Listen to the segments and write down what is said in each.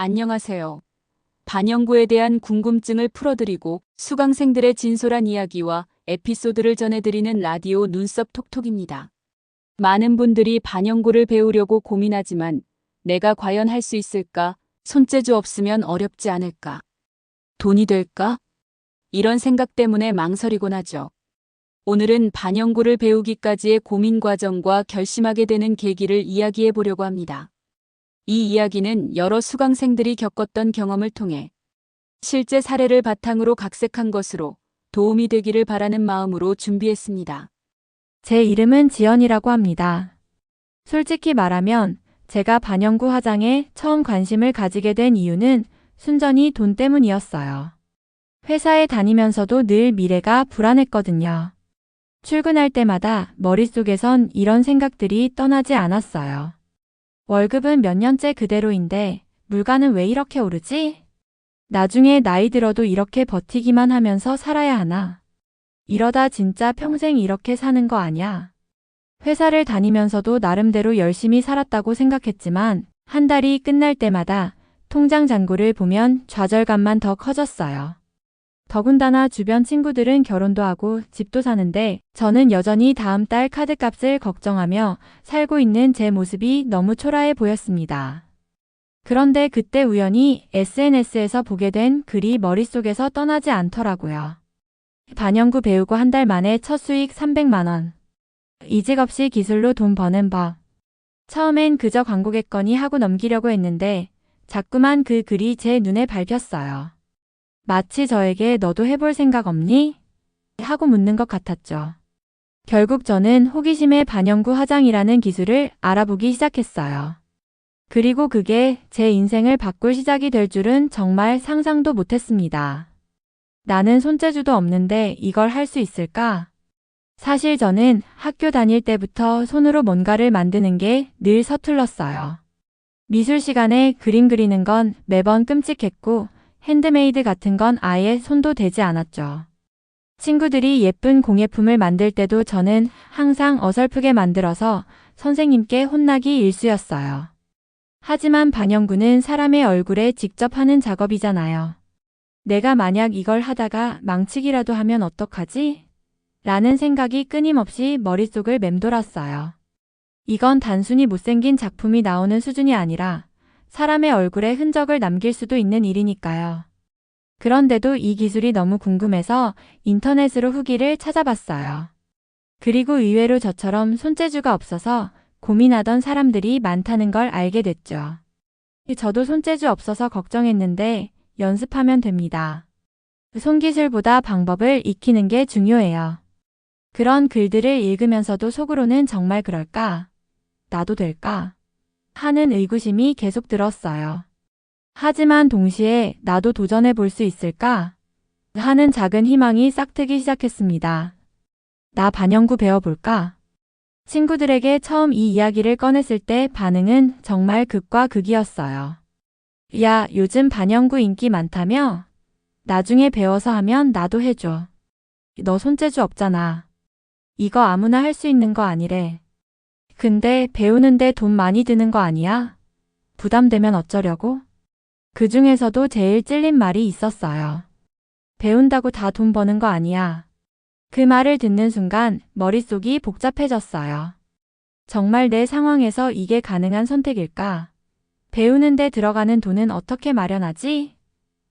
안녕하세요. 반영구에 대한 궁금증을 풀어드리고 수강생들의 진솔한 이야기와 에피소드를 전해드리는 라디오 눈썹 톡톡입니다. 많은 분들이 반영구를 배우려고 고민하지만 내가 과연 할 수 있을까? 손재주 없으면 어렵지 않을까? 돈이 될까? 이런 생각 때문에 망설이곤 하죠. 오늘은 반영구를 배우기까지의 고민 과정과 결심하게 되는 계기를 이야기해 보려고 합니다. 이 이야기는 여러 수강생들이 겪었던 경험을 통해 실제 사례를 바탕으로 각색한 것으로 도움이 되기를 바라는 마음으로 준비했습니다. 제 이름은 지연이라고 합니다. 솔직히 말하면 제가 반영구 화장에 처음 관심을 가지게 된 이유는 순전히 돈 때문이었어요. 회사에 다니면서도 늘 미래가 불안했거든요. 출근할 때마다 머릿속에선 이런 생각들이 떠나지 않았어요. 월급은 몇 년째 그대로인데 물가는 왜 이렇게 오르지? 나중에 나이 들어도 이렇게 버티기만 하면서 살아야 하나? 이러다 진짜 평생 이렇게 사는 거 아냐? 회사를 다니면서도 나름대로 열심히 살았다고 생각했지만 한 달이 끝날 때마다 통장 잔고를 보면 좌절감만 더 커졌어요. 더군다나 주변 친구들은 결혼도 하고 집도 사는데 저는 여전히 다음 달 카드값을 걱정하며 살고 있는 제 모습이 너무 초라해 보였습니다. 그런데 그때 우연히 SNS에서 보게 된 글이 머릿속에서 떠나지 않더라고요. 반영구 배우고 한 달 만에 첫 수익 300만 원. 이직 없이 기술로 돈 버는 법. 처음엔 그저 광고겠거니 하고 넘기려고 했는데 자꾸만 그 글이 제 눈에 밟혔어요. 마치 저에게 너도 해볼 생각 없니? 하고 묻는 것 같았죠. 결국 저는 호기심에 반영구 화장이라는 기술을 알아보기 시작했어요. 그리고 그게 제 인생을 바꿀 시작이 될 줄은 정말 상상도 못했습니다. 나는 손재주도 없는데 이걸 할 수 있을까? 사실 저는 학교 다닐 때부터 손으로 뭔가를 만드는 게 늘 서툴렀어요. 미술 시간에 그림 그리는 건 매번 끔찍했고 핸드메이드 같은 건 아예 손도 대지 않았죠. 친구들이 예쁜 공예품을 만들 때도 저는 항상 어설프게 만들어서 선생님께 혼나기 일쑤였어요. 하지만 반영구는 사람의 얼굴에 직접 하는 작업이잖아요. 내가 만약 이걸 하다가 망치기라도 하면 어떡하지? 라는 생각이 끊임없이 머릿속을 맴돌았어요. 이건 단순히 못생긴 작품이 나오는 수준이 아니라 사람의 얼굴에 흔적을 남길 수도 있는 일이니까요. 그런데도 이 기술이 너무 궁금해서 인터넷으로 후기를 찾아봤어요. 그리고 의외로 저처럼 손재주가 없어서 고민하던 사람들이 많다는 걸 알게 됐죠. 저도 손재주 없어서 걱정했는데 연습하면 됩니다. 손기술보다 방법을 익히는 게 중요해요. 그런 글들을 읽으면서도 속으로는 정말 그럴까? 나도 될까? 하는 의구심이 계속 들었어요. 하지만 동시에 나도 도전해 볼 수 있을까? 하는 작은 희망이 싹트기 시작했습니다. 나 반영구 배워볼까? 친구들에게 처음 이 이야기를 꺼냈을 때 반응은 정말 극과 극이었어요. 야, 요즘 반영구 인기 많다며? 나중에 배워서 하면 나도 해줘. 너 손재주 없잖아. 이거 아무나 할 수 있는 거 아니래. 근데 배우는데 돈 많이 드는 거 아니야? 부담되면 어쩌려고? 그 중에서도 제일 찔린 말이 있었어요. 배운다고 다 돈 버는 거 아니야. 그 말을 듣는 순간 머릿속이 복잡해졌어요. 정말 내 상황에서 이게 가능한 선택일까? 배우는데 들어가는 돈은 어떻게 마련하지?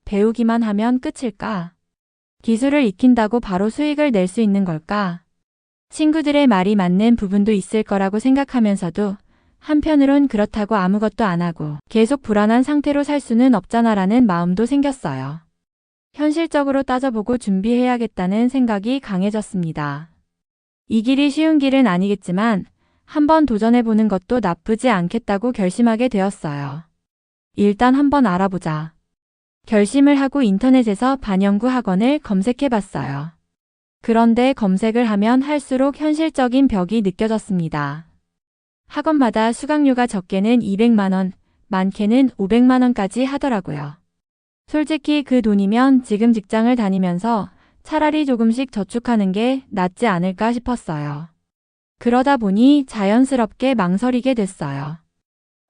배우기만 하면 끝일까? 기술을 익힌다고 바로 수익을 낼 수 있는 걸까? 친구들의 말이 맞는 부분도 있을 거라고 생각하면서도 한편으론 그렇다고 아무것도 안 하고 계속 불안한 상태로 살 수는 없잖아라는 마음도 생겼어요. 현실적으로 따져보고 준비해야겠다는 생각이 강해졌습니다. 이 길이 쉬운 길은 아니겠지만 한번 도전해보는 것도 나쁘지 않겠다고 결심하게 되었어요. 일단 한번 알아보자. 결심을 하고 인터넷에서 반영구 학원을 검색해봤어요. 그런데 검색을 하면 할수록 현실적인 벽이 느껴졌습니다. 학원마다 수강료가 적게는 200만 원, 많게는 500만 원까지 하더라고요. 솔직히 그 돈이면 지금 직장을 다니면서 차라리 조금씩 저축하는 게 낫지 않을까 싶었어요. 그러다 보니 자연스럽게 망설이게 됐어요.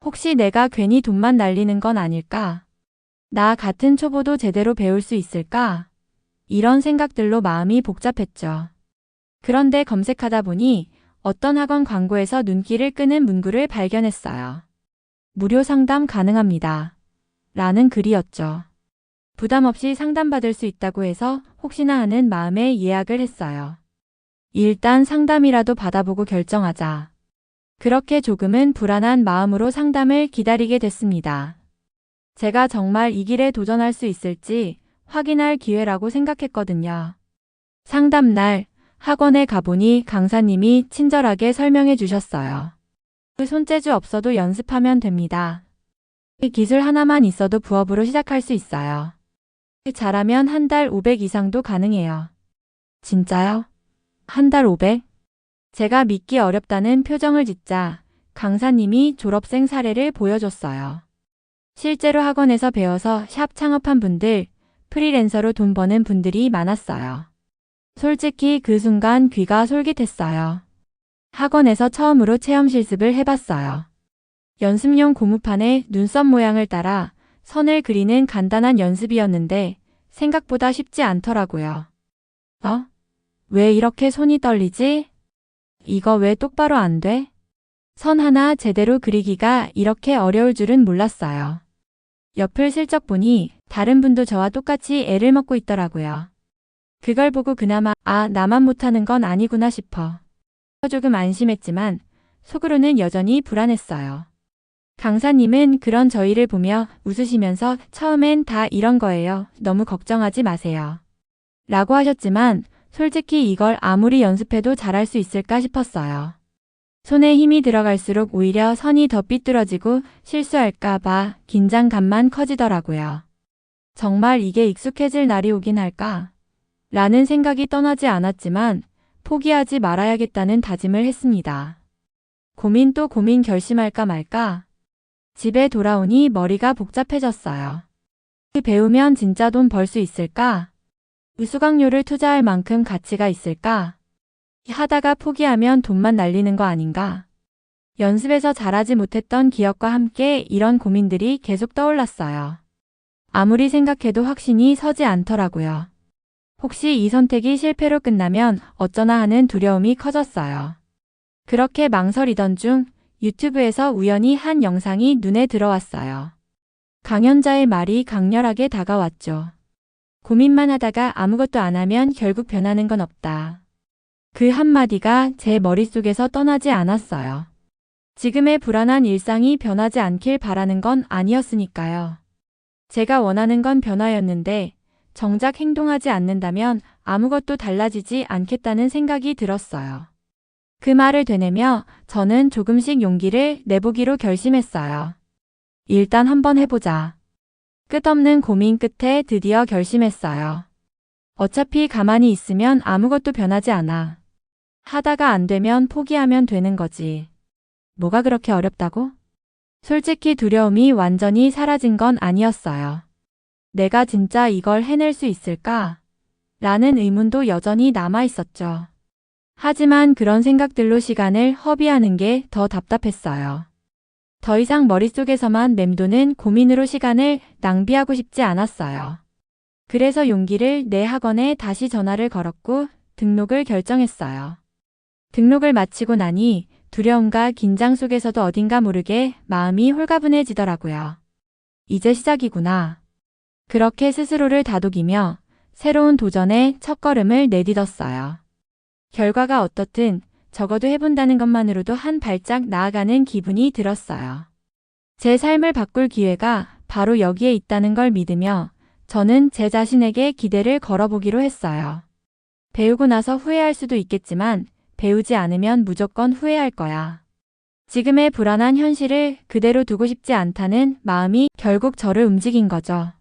혹시 내가 괜히 돈만 날리는 건 아닐까? 나 같은 초보도 제대로 배울 수 있을까? 이런 생각들로 마음이 복잡했죠. 그런데 검색하다 보니 어떤 학원 광고에서 눈길을 끄는 문구를 발견했어요. 무료 상담 가능합니다. 라는 글이었죠. 부담 없이 상담받을 수 있다고 해서 혹시나 하는 마음에 예약을 했어요. 일단 상담이라도 받아보고 결정하자. 그렇게 조금은 불안한 마음으로 상담을 기다리게 됐습니다. 제가 정말 이 길에 도전할 수 있을지 확인할 기회라고 생각했거든요. 상담날 학원에 가보니 강사님이 친절하게 설명해 주셨어요. 그 손재주 없어도 연습하면 됩니다. 기술 하나만 있어도 부업으로 시작할 수 있어요. 잘하면 한 달 500 이상도 가능해요. 진짜요? 한 달 500? 제가 믿기 어렵다는 표정을 짓자 강사님이 졸업생 사례를 보여줬어요. 실제로 학원에서 배워서 샵 창업한 분들, 프리랜서로 돈 버는 분들이 많았어요. 솔직히 그 순간 귀가 솔깃했어요. 학원에서 처음으로 체험 실습을 해봤어요. 연습용 고무판에 눈썹 모양을 따라 선을 그리는 간단한 연습이었는데 생각보다 쉽지 않더라고요. 왜 이렇게 손이 떨리지? 이거 왜 똑바로 안 돼? 선 하나 제대로 그리기가 이렇게 어려울 줄은 몰랐어요. 옆을 슬쩍 보니 다른 분도 저와 똑같이 애를 먹고 있더라고요. 그걸 보고 그나마 나만 못하는 건 아니구나 싶어 조금 안심했지만 속으로는 여전히 불안했어요. 강사님은 그런 저희를 보며 웃으시면서 처음엔 다 이런 거예요. 너무 걱정하지 마세요. 라고 하셨지만 솔직히 이걸 아무리 연습해도 잘할 수 있을까 싶었어요. 손에 힘이 들어갈수록 오히려 선이 더 삐뚤어지고 실수할까봐 긴장감만 커지더라고요. 정말 이게 익숙해질 날이 오긴 할까? 라는 생각이 떠나지 않았지만 포기하지 말아야겠다는 다짐을 했습니다. 고민 또 고민 결심할까 말까? 집에 돌아오니 머리가 복잡해졌어요. 배우면 진짜 돈 벌 수 있을까? 수강료를 투자할 만큼 가치가 있을까? 하다가 포기하면 돈만 날리는 거 아닌가? 연습에서 잘하지 못했던 기억과 함께 이런 고민들이 계속 떠올랐어요. 아무리 생각해도 확신이 서지 않더라고요. 혹시 이 선택이 실패로 끝나면 어쩌나 하는 두려움이 커졌어요. 그렇게 망설이던 중 유튜브에서 우연히 한 영상이 눈에 들어왔어요. 강연자의 말이 강렬하게 다가왔죠. 고민만 하다가 아무것도 안 하면 결국 변하는 건 없다. 그 한마디가 제 머릿속에서 떠나지 않았어요. 지금의 불안한 일상이 변하지 않길 바라는 건 아니었으니까요. 제가 원하는 건 변화였는데 정작 행동하지 않는다면 아무것도 달라지지 않겠다는 생각이 들었어요. 그 말을 되뇌며 저는 조금씩 용기를 내보기로 결심했어요. 일단 한번 해보자. 끝없는 고민 끝에 드디어 결심했어요. 어차피 가만히 있으면 아무것도 변하지 않아. 하다가 안 되면 포기하면 되는 거지. 뭐가 그렇게 어렵다고? 솔직히 두려움이 완전히 사라진 건 아니었어요. 내가 진짜 이걸 해낼 수 있을까? 라는 의문도 여전히 남아 있었죠. 하지만 그런 생각들로 시간을 허비하는 게 더 답답했어요. 더 이상 머릿속에서만 맴도는 고민으로 시간을 낭비하고 싶지 않았어요. 그래서 용기를 내 학원에 다시 전화를 걸었고 등록을 결정했어요. 등록을 마치고 나니 두려움과 긴장 속에서도 어딘가 모르게 마음이 홀가분해지더라고요. 이제 시작이구나. 그렇게 스스로를 다독이며 새로운 도전에 첫걸음을 내딛었어요. 결과가 어떻든 적어도 해본다는 것만으로도 한 발짝 나아가는 기분이 들었어요. 제 삶을 바꿀 기회가 바로 여기에 있다는 걸 믿으며 저는 제 자신에게 기대를 걸어보기로 했어요. 배우고 나서 후회할 수도 있겠지만 배우지 않으면 무조건 후회할 거야. 지금의 불안한 현실을 그대로 두고 싶지 않다는 마음이 결국 저를 움직인 거죠.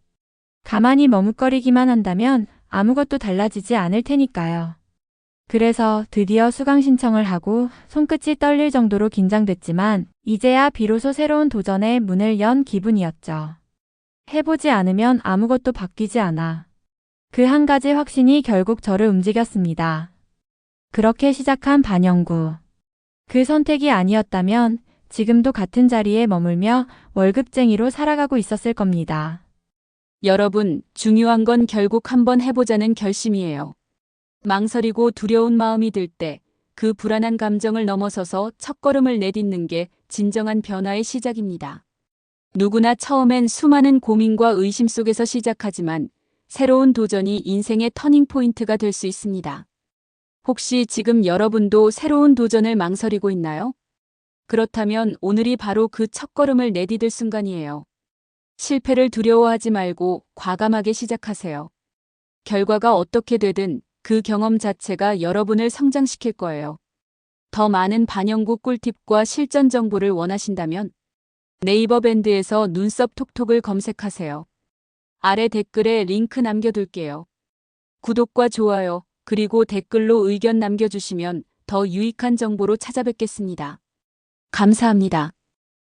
가만히 머뭇거리기만 한다면 아무것도 달라지지 않을 테니까요. 그래서 드디어 수강 신청을 하고 손끝이 떨릴 정도로 긴장됐지만 이제야 비로소 새로운 도전의 문을 연 기분이었죠. 해보지 않으면 아무것도 바뀌지 않아. 그 한 가지 확신이 결국 저를 움직였습니다. 그렇게 시작한 반영구. 그 선택이 아니었다면 지금도 같은 자리에 머물며 월급쟁이로 살아가고 있었을 겁니다. 여러분, 중요한 건 결국 한번 해보자는 결심이에요. 망설이고 두려운 마음이 들 때 그 불안한 감정을 넘어서서 첫걸음을 내딛는 게 진정한 변화의 시작입니다. 누구나 처음엔 수많은 고민과 의심 속에서 시작하지만 새로운 도전이 인생의 터닝포인트가 될 수 있습니다. 혹시 지금 여러분도 새로운 도전을 망설이고 있나요? 그렇다면 오늘이 바로 그 첫걸음을 내디딜 순간이에요. 실패를 두려워하지 말고 과감하게 시작하세요. 결과가 어떻게 되든 그 경험 자체가 여러분을 성장시킬 거예요. 더 많은 반영구 꿀팁과 실전 정보를 원하신다면 네이버 밴드에서 눈썹 톡톡을 검색하세요. 아래 댓글에 링크 남겨둘게요. 구독과 좋아요, 그리고 댓글로 의견 남겨주시면 더 유익한 정보로 찾아뵙겠습니다. 감사합니다.